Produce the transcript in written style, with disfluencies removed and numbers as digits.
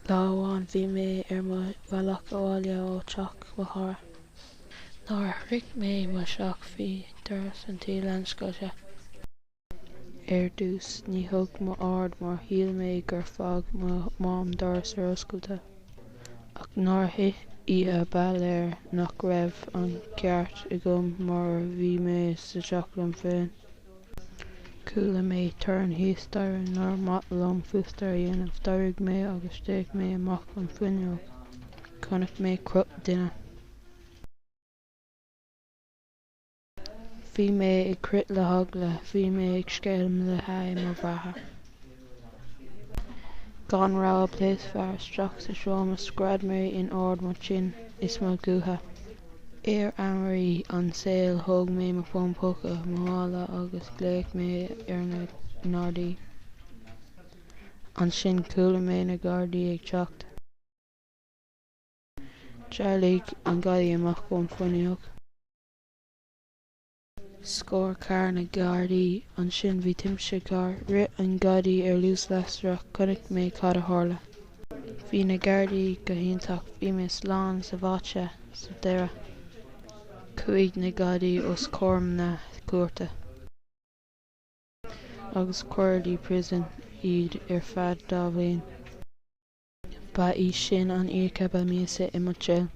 Láháin bhí mé ar mo bhealach abhaile ó teach mo chora. Nuair a thric mé mo seach faoi doras an tíl an scoile. Ar dús ní thug mo ard mar shiel mé gur fág mo mám doras ar oscailte. Ach nuair ithe baile nach raibh an ceart i gcomh mar bhí mé sa teachlumm féin. Cúla mé turn thíos dara nuair mac liom fustar a dhéanamh d'org mé agus steig mé amach an fuinneog. Chonaic mé crut duine. Bhí mé ag crit le hagla, bhí mé ag scéalm le haghaidh mo bhreatha. Gan rogha pléas fearr isteach sa seomra scread mé in ard mar sin is mo gútha. Ar anraí an saoil thug mé mo phompoca mo mála agus gléic mé ar na nárdaí. Ansin cúla mé na Gardaí ag teacht. D'éirligh an gcadaí amach ón fuinneog. Scór carr na Gardaí ansin bhí timpse carr rith an gcadaí ar luas leastarach chonaic mé cad a tharla. Bhí na Gardaí go iontach bhí mé slán sa bhfáite sa deireadh. Chuaigh na Gardaí os comhair na cuairte. Agus cuirlí prison iad ar fad dá bhliain. Ba í sin an íoc ba míosa i mo jail.